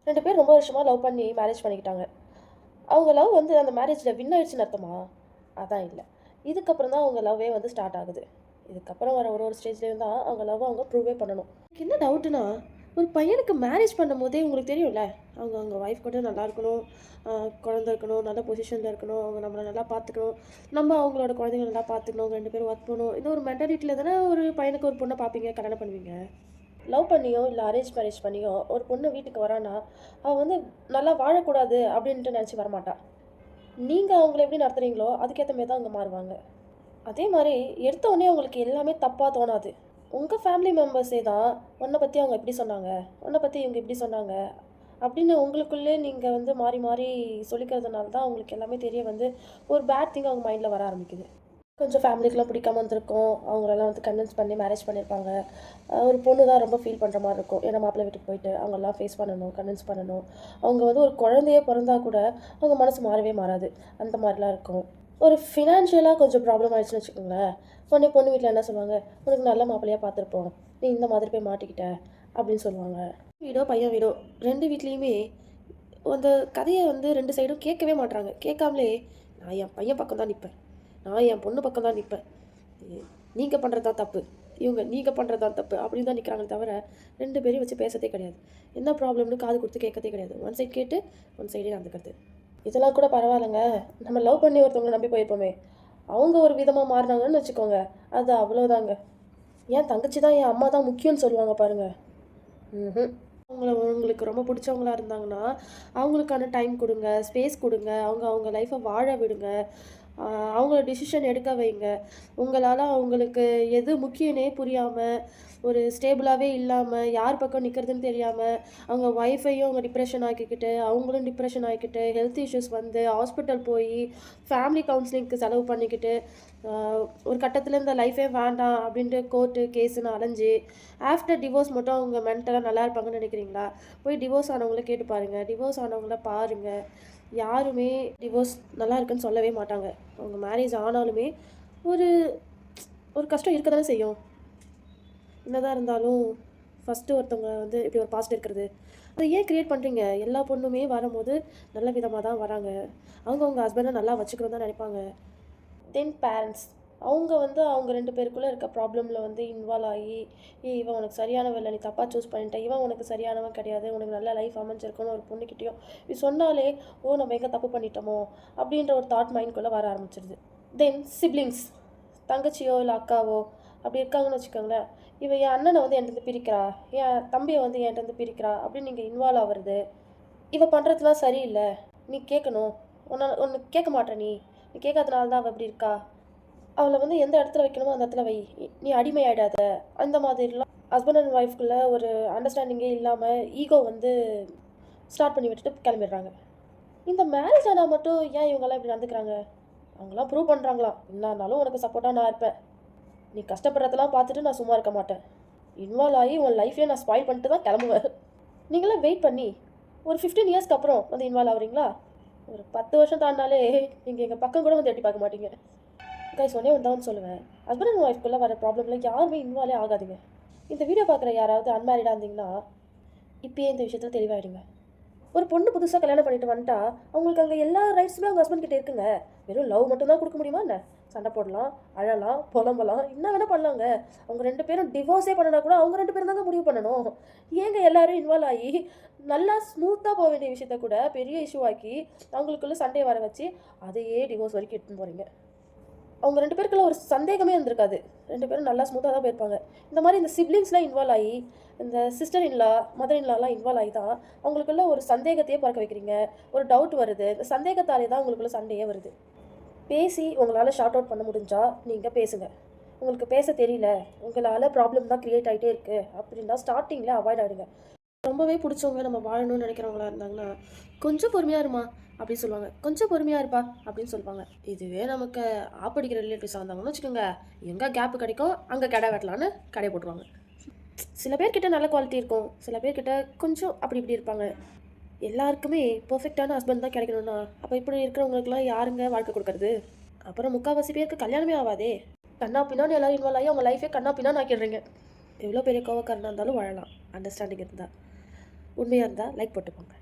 2 பேர் ரொம்ப வருஷமாக லவ் பண்ணி மேரேஜ் பண்ணிக்கிட்டாங்க. அவங்க லவ் வந்து அந்த மேரேஜில் வின் ஆயிடுச்சுன்னு அர்த்தமா? அதான் இல்லை. இதுக்கப்புறம் தான் அவங்க லவ்வே வந்து ஸ்டார்ட் ஆகுது. இதுக்கப்புறம் வர ஒரு ஒரு ஸ்டேஜ்லேயும் தான் அவங்க லவ் அவங்க ப்ரூவே பண்ணணும். எனக்கு என்ன டவுட்டுனா, ஒரு பையனுக்கு மேரேஜ் பண்ணும்போதே உங்களுக்கு தெரியும்ல, அவங்க அவங்க ஒய்ஃப் கூட நல்லா இருக்கணும், குழந்தை இருக்கணும், நல்ல பொசிஷனில் இருக்கணும், அவங்க நம்மளை நல்லா பார்த்துக்கணும், நம்ம அவங்களோட குழந்தைங்க நல்லா பார்த்துக்கணும், அவங்க 2 பேரும் ஒர்க் பண்ணணும். இந்த ஒரு மென்டாலிட்டியில் தானே ஒரு பையனுக்கு ஒரு பொண்ணை பார்ப்பீங்க, கல்யாணம் பண்ணுவீங்க. லவ் பண்ணியோ இல்லை அரேஞ்ச் மேரேஜ் பண்ணியோ ஒரு பொண்ணு வீட்டுக்கு வரான்னா அவள் வந்து நல்லா வாழக்கூடாது அப்படின்ட்டு நினச்சி வரமாட்டா. நீங்கள் அவங்கள எப்படி நடத்துகிறீங்களோ அதுக்கேற்ற மாதிரி தான் அவங்க மாறுவாங்க. அதே மாதிரி எடுத்த உடனே அவங்களுக்கு எல்லாமே தப்பாக தோணாது. உங்கள் ஃபேமிலி மெம்பர்ஸே தான் உன்னை பற்றி அவங்க இப்படி சொன்னாங்க, உன்னை பற்றி இவங்க இப்படி சொன்னாங்க அப்படின்னு உங்களுக்குள்ளே நீங்கள் வந்து மாறி மாறி சொல்லிக்கிறதுனால தான் அவங்களுக்கு எல்லாமே தெரிய வந்து ஒரு பேட் திங் அவங்க மைண்டில் வர ஆரம்பிக்குது. கொஞ்சம் ஃபேமிலிக்கெலாம் பிடிக்காம வந்திருக்கும், அவங்களெல்லாம் வந்து கன்வின்ஸ் பண்ணி மேரேஜ் பண்ணியிருப்பாங்க. ஒரு பொண்ணு தான் ரொம்ப ஃபீல் பண்ணுற மாதிரி இருக்கும். ஏன்னா மாப்பிள்ளை வீட்டுக்கு போயிட்டு அவங்கெல்லாம் ஃபேஸ் பண்ணணும், கன்வின்ஸ் பண்ணணும். அவங்க வந்து ஒரு குழந்தையே பிறந்தா கூட அவங்க மனசு மாறவே மாறாது. அந்த மாதிரிலாம் இருக்கும். ஒரு ஃபினான்ஷியலாக கொஞ்சம் ப்ராப்ளம் ஆயிடுச்சுன்னு வச்சுக்கோங்களேன், உடனே பொண்ணு வீட்டில் என்ன சொல்லுவாங்க, உனக்கு நல்ல மாப்பிள்ளையாக பார்த்துருப்போம், நீ இந்த மாதிரி போய் மாட்டிக்கிட்ட அப்படின்னு சொல்லுவாங்க. வீடோ பையன் வீடோ 2 வீட்லேயுமே அந்த கதையை வந்து 2 சைடும் கேட்கவே மாட்றாங்க. கேட்காமலே நான் என் பையன் பக்கம் தான் நிற்பேன், நான் என் பொண்ணு பக்கம் தான் நிற்பேன், நீங்கள் பண்ணுறது தான் தப்பு, இவங்க நீங்கள் பண்ணுறது தான் தப்பு அப்படின்னு தான் நிற்கிறாங்களே தவிர 2 பேரையும் வச்சு பேசதே கிடையாது. என்ன ப்ராப்ளம்னு காது கொடுத்து கேட்கறதே கிடையாது. ஒன் சைட் கேட்டு ஒன் சைடே நடந்துக்கிறது. இதெல்லாம் கூட பரவாயில்லைங்க. நம்ம லவ் பண்ணி ஒருத்தவங்களை நம்பி போயிருப்போமே, அவங்க ஒரு விதமாக மாறினாங்கன்னு வச்சுக்கோங்க, அது அவ்வளோதாங்க. என் தங்கச்சி தான் என் அம்மா தான் முக்கியம்னு சொல்லுவாங்க பாருங்கள். ம். உங்களுக்கு ரொம்ப பிடிச்சவங்களா இருந்தாங்கன்னா அவங்களுக்கான டைம் கொடுங்க, ஸ்பேஸ் கொடுங்க, அவங்க அவங்க லைஃப்பை வாழ விடுங்க, அவங்கள டிசிஷன் எடுக்க வைங்க. உங்களால் அவங்களுக்கு எது முக்கியனே புரியாமல், ஒரு ஸ்டேபிளாகவே இல்லாமல், யார் பக்கம் நிற்கிறதுன்னு தெரியாமல், அவங்க ஒய்ஃபையும் அவங்க டிப்ரெஷன் ஆக்கிக்கிட்டு, அவங்களும் டிப்ரெஷன் ஆகிக்கிட்டு, ஹெல்த் இஷ்யூஸ் வந்து ஹாஸ்பிட்டல் போய் ஃபேமிலி கவுன்சிலிங்க்கு செலவு பண்ணிக்கிட்டு, ஒரு கட்டத்தில் இந்த லைஃபே வேண்டாம் அப்படின்ட்டு கோர்ட்டு கேஸுன்னு அலைஞ்சு ஆஃப்டர் டிவோர்ஸ் மட்டும் அவங்க மென்டலாக நல்லா இருப்பாங்கன்னு நினைக்கிறீங்களா? போய் டிவோர்ஸ் ஆனவங்கள கேட்டு பாருங்கள், டிவோர்ஸ் ஆனவங்கள பாருங்கள். யாருமே டிவோர்ஸ் நல்லா இருக்குன்னு சொல்லவே மாட்டாங்க. அவங்க மேரேஜ் ஆனாலுமே ஒரு ஒரு கஷ்டம் இருக்க தானே செய்யும். என்னதான் இருந்தாலும் ஃபஸ்ட்டு ஒருத்தவங்க வந்து இப்படி ஒரு பாஸ்ட் இருக்கிறது, அதை ஏன் க்ரியேட் பண்ணுறீங்க? எல்லா பொண்ணுமே வரும்போது நல்ல விதமாக தான் வராங்க. அவங்க ஹஸ்பண்டை நல்லா வச்சுக்கணும் தான் நினைப்பாங்க. தென் பேரண்ட்ஸ் அவங்க வந்து அவங்க 2 பேருக்குள்ளே இருக்க ப்ராப்ளமில் வந்து இன்வால்வ் ஆகி, இவன் உனக்கு சரியானவன் இல்லை, நீ தப்பாக சூஸ் பண்ணிட்ட, இவன் உனக்கு சரியானவன் கிடையாது, உனக்கு நல்ல லைஃப் அமைஞ்சிருக்குன்னு ஒரு பொண்ணுக்கிட்டேயும் இது சொன்னாலே, ஓ நம்ம எங்கே தப்பு பண்ணிட்டோமோ அப்படின்ற ஒரு தாட் மைண்ட்குள்ளே வர ஆரம்பிச்சிருது. தென் சிப்ளிங்ஸ், தங்கச்சியோ இல்லை அக்காவோ அப்படி இருக்காங்கன்னு வச்சுக்கோங்களேன், இவன் என் அண்ணனை வந்து என்கிட்ட பிரிக்கிறா, என் தம்பியை வந்து என்கிட்ட பிரிக்கிறா அப்படின்னு நீங்கள் இன்வால்வ் ஆகிறது, இவன் பண்ணுறதுலாம் சரியில்லை, நீ கேட்கணும், ஒன்று கேட்க மாட்டேற, நீ நீ கேட்காதனால தான் அவள் அப்படி இருக்கா, அவளை வந்து எந்த இடத்துல வைக்கணுமோ அந்த இடத்துல வை, நீ அடிமையாயிடாத, அந்த மாதிரிலாம் ஹஸ்பண்ட் அண்ட் ஒய்ஃப்குள்ளே ஒரு அண்டர்ஸ்டாண்டிங்கே இல்லாமல் ஈகோ வந்து ஸ்டார்ட் பண்ணி விட்டுட்டு கிளம்பிடுறாங்க. இந்த மேரேஜ் ஆனால் மட்டும் ஏன் இவங்கெல்லாம் இப்படி நடந்துக்கிறாங்க? அவங்களாம் ப்ரூவ் பண்ணுறாங்களாம், என்னானாலும் உனக்கு சப்போர்ட்டாக நான் இருப்பேன், நீ கஷ்டப்படுறதெல்லாம் பார்த்துட்டு நான் சும்மா இருக்க மாட்டேன், இன்வால்வ் ஆகி உன் லைஃபே நான் ஸ்பாயில் பண்ணிட்டு தான் கிளம்புவேன். நீங்களாம் வெயிட் பண்ணி ஒரு 15 இயர்ஸ்க்கு அப்புறம் வந்து இன்வால்வ் ஆகுறீங்களா? ஒரு 10 வருஷம் தாண்டினாலே நீங்கள் எங்கள் பக்கம் கூட வந்து எட்டி பார்க்க மாட்டீங்க. கைஸ் ஒன்றே ஒன்று தான் சொல்லுவேன், ஹஸ்பண்ட் அண்ட் ஒய்ஃப்குள்ளே வர ப்ராப்ளமில் யாருமே இன்வால்வே ஆகாதுங்க. இந்த வீடியோ பார்க்குற யாராவது அன்மேரிடாக இருந்தீங்கன்னா இப்போயே இந்த விஷயத்தில் தெளிவாயிடுங்க. ஒரு பொண்ணு புதுசாக கல்யாணம் பண்ணிட்டு வந்துட்டா அவங்களுக்கு அங்கே எல்லா ரைட்ஸுமே அவங்க ஹஸ்பண்ட் கிட்டே இருக்குங்க. வெறும் லவ் மட்டும் தான் கொடுக்க முடியுமா என்ன? சண்டை போடலாம், அழலாம், புலம்பலாம், என்ன வேணால் பண்ணலாங்க. அவங்க 2 பேரும் டிவோர்ஸே பண்ணனா கூட அவங்க 2 பேரும் தாங்க முடிவு பண்ணணும். ஏங்க எல்லாரும் இன்வால்வ் ஆகி நல்லா ஸ்மூத்தாக போக வேண்டிய விஷயத்த கூட பெரிய இஷ்யூ ஆக்கி அவங்களுக்குள்ளே சண்டையை வர வச்சு அதையே டிவோர்ஸ் வரைக்கும் எடுத்துன்னு போகிறீங்க. அவங்க 2 பேருக்குள்ள ஒரு சந்தேகமே இருந்திருக்காது, 2 பேரும் நல்லா ஸ்மூத்தாக தான் போயிருப்பாங்க. இந்த மாதிரி இந்த சிப்ளிங்ஸ்லாம் இன்வால்வ் ஆகி, இந்த சிஸ்டர் இன்லா மதர் இன்லாலாம் இன்வால்வ் ஆகி தான் அவங்களுக்குள்ள ஒரு சந்தேகத்தையே பிறக்க வைக்கிறீங்க. ஒரு டவுட் வருது, இந்த சந்தேகத்தாலே தான் உங்களுக்குள்ள சண்டையே வருது. பேசி உங்களால் ஷார்ட் அவுட் பண்ண முடிஞ்சால் நீங்கள் பேசுங்க. உங்களுக்கு பேச தெரியல, உங்களால் ப்ராப்ளம் தான் க்ரியேட் ஆகிட்டே இருக்குது அப்படின்னா ஸ்டார்டிங்கில் அவாய்ட் ஆகிடுங்க. ரொம்பவே பிடிச்சவங்க நம்ம வாழணும்னு நினைக்கிறவங்களா இருந்தாங்கன்னா கொஞ்சம் பொறுமையாக இருமா அப்படின்னு சொல்லுவாங்க, கொஞ்சம் பொறுமையாக இருப்பா அப்படின்னு சொல்லுவாங்க. இதுவே நமக்கு ஆப்படிக்கிற ரிலேட்டிவ்ஸாக இருந்தாங்கன்னு வச்சுக்கோங்க, எங்கே கேப்பு கிடைக்கும் அங்கே கடை வெட்டலான்னு கடை போட்டுருவாங்க. சில பேர்கிட்ட நல்ல குவாலிட்டி இருக்கும், சில பேர்கிட்ட கொஞ்சம் அப்படி இப்படி இருப்பாங்க. எல்லாருக்குமே பர்ஃபெக்டான ஹஸ்பண்ட் தான் கிடைக்கணும்னா அப்போ இப்படி இருக்கிறவங்களுக்குலாம் யாருங்க வாழ்க்கை கொடுக்குறது? அப்புறம் முக்கால்வாசி பேருக்கு கல்யாணமே ஆகாதே. கண்ணா பின்னான்னு எல்லாரும் இன்வால்வ் ஆகி அவங்க லைஃபே கண்ணா பின்னான்னு ஆக்கிடுறீங்க. எவ்வளோ பெரிய கோவக்காரனாக இருந்தாலும் வாழலாம், அண்டர்ஸ்டாண்டிங் இருந்தால். உண்மையாக இருந்தால் லைக் போட்டுக்கோங்க.